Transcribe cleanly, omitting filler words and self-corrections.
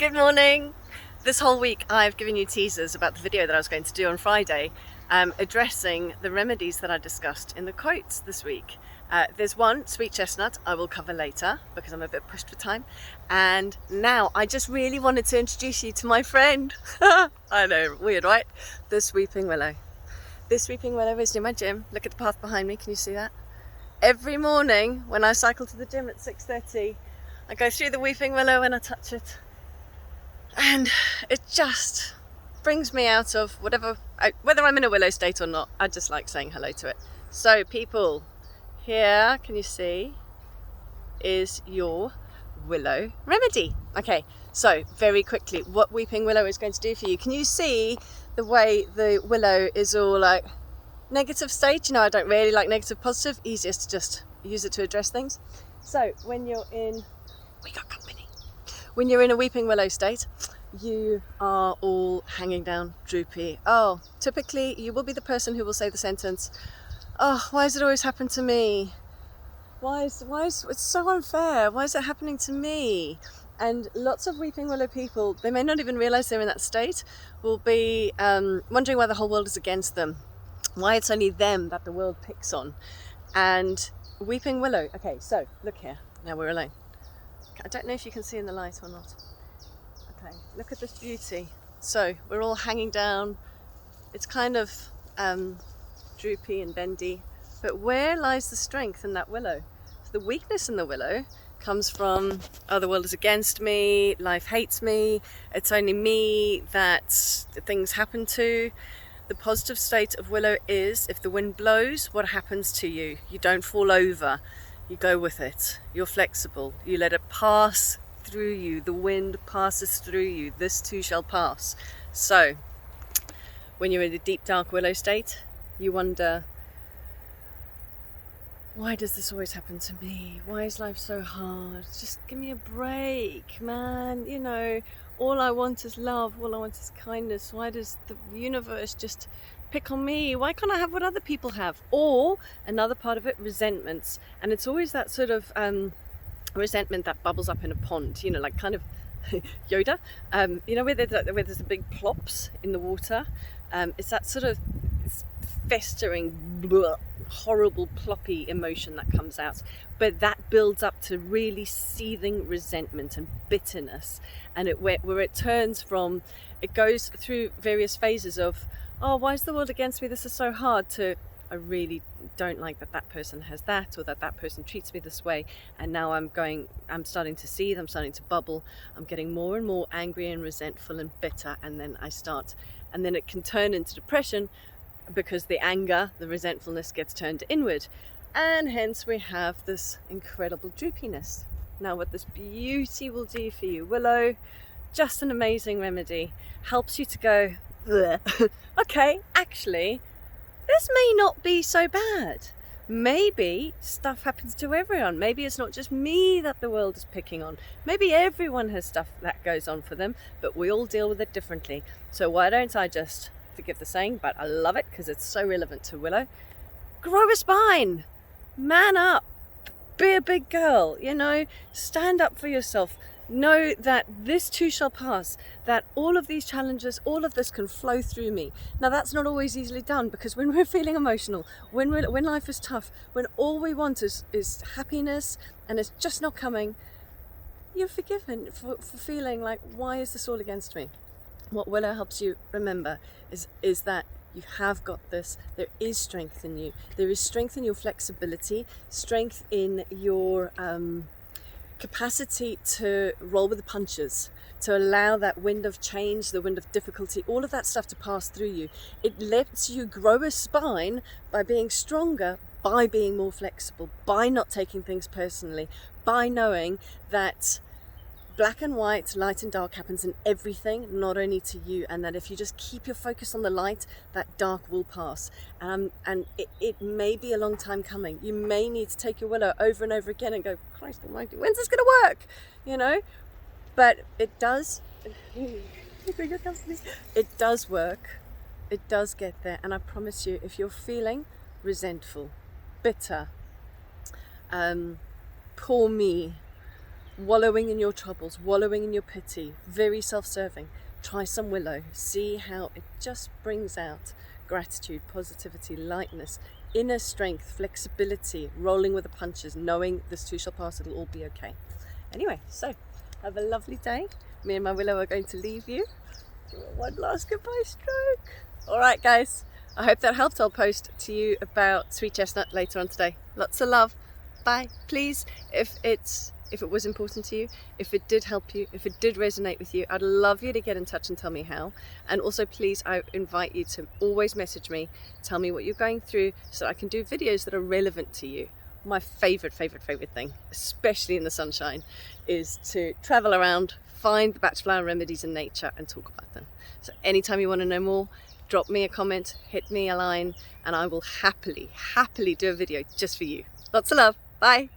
Good morning. This whole week I've given you teasers about the video that I was going to do on Friday, addressing the remedies that I discussed in the quotes this week. There's one, sweet chestnut, I will cover later because I'm a bit pushed for time. And now I just really wanted to introduce you to my friend. I know, weird, right? The Sweeping Willow. This Sweeping Willow is near my gym. Look at the path behind me, can you see that? Every morning when I cycle to the gym at 6:30, I go through the Weeping Willow and I touch it. And it just brings me out of whatever, whether I'm in a willow state or not, I just like saying hello to it. So people, here, can you see, is your willow remedy. Okay, so very quickly, what Weeping Willow is going to do for you. Can you see the way the willow is all like negative state? You know, I don't really like negative positive, easiest to just use it to address things. So when you're in, we got company. When you're in a Weeping Willow state, you are all hanging down, droopy. Oh, typically you will be the person who will say the sentence, oh, why does it always happen to me? Why is it's so unfair? Why is it happening to me? And lots of Weeping Willow people, they may not even realize they're in that state, will be wondering why the whole world is against them. Why it's only them that the world picks on. And Weeping Willow, okay, so look here, now we're alone. I don't know if you can see in the light or not. Okay, look at this beauty. So we're all hanging down. It's kind of droopy and bendy, but where lies the strength in that willow? So the weakness in the willow comes from, oh, the world is against me, life hates me, it's only me that things happen to. The positive state of willow is, if the wind blows, what happens to you? You don't fall over. You go with it, you're flexible, you let it pass through you, the wind passes through you, this too shall pass. So, when you're in a deep dark willow state, you wonder, why does this always happen to me? Why is life so hard? Just give me a break, man. You know, all I want is love, all I want is kindness. Why does the universe just pick on me? Why can't I have what other people have? Or another part of it, resentments. And it's always that sort of resentment that bubbles up in a pond, you know, like kind of Yoda, you know, where there's the big plops in the water. It's that sort of festering, bleh, horrible, ploppy emotion that comes out. But that builds up to really seething resentment and bitterness. And where it turns from, it goes through various phases of, oh, why is the world against me? This is so hard, to, I really don't like that person has that, or that person treats me this way. And now I'm starting to seethe, I'm starting to bubble. I'm getting more and more angry and resentful and bitter. And then it can turn into depression because the anger, the resentfulness gets turned inward. And hence we have this incredible droopiness. Now what this beauty will do for you, Willow, just an amazing remedy, helps you to go, okay, actually, this may not be so bad. Maybe stuff happens to everyone. Maybe it's not just me that the world is picking on. Maybe everyone has stuff that goes on for them, but we all deal with it differently. So why don't I just, forgive the saying, but I love it because it's so relevant to Willow, grow a spine, man up, be a big girl, you know, stand up for yourself. Know that this too shall pass, that all of these challenges, all of this can flow through me. Now that's not always easily done, because when we're feeling emotional, when life is tough, when all we want is happiness and it's just not coming, you're forgiven for feeling like, why is this all against me? What Willow helps you remember is that you have got this. There is strength in you. There is strength in your flexibility, strength in your capacity to roll with the punches, to allow that wind of change, the wind of difficulty, all of that stuff to pass through you. It lets you grow a spine by being stronger, by being more flexible, by not taking things personally, by knowing that black and white, light and dark happens in everything, not only to you, and that if you just keep your focus on the light, that dark will pass. And it may be a long time coming. You may need to take your Willow over and over again and go, Christ almighty, when's this going to work? You know, but it does. It does work. It does get there. And I promise you, if you're feeling resentful, bitter, poor me, wallowing in your troubles, wallowing in your pity, very self-serving, try some willow. See how it just brings out gratitude, positivity, lightness, inner strength, flexibility, rolling with the punches, knowing this too shall pass, it'll all be okay. Anyway, so have a lovely day. Me and my willow are going to leave you. One last goodbye stroke. All right, guys, I hope that helped. I'll post to you about sweet chestnut later on today. Lots of love. Bye. Please, if it was important to you, if it did help you, if it did resonate with you, I'd love you to get in touch and tell me how. And also, please, I invite you to always message me, tell me what you're going through so I can do videos that are relevant to you. My favorite thing, especially in the sunshine, is to travel around, find the Bach Flower Remedies in nature and talk about them. So anytime you want to know more, drop me a comment, hit me a line, and I will happily do a video just for you. Lots of love. Bye.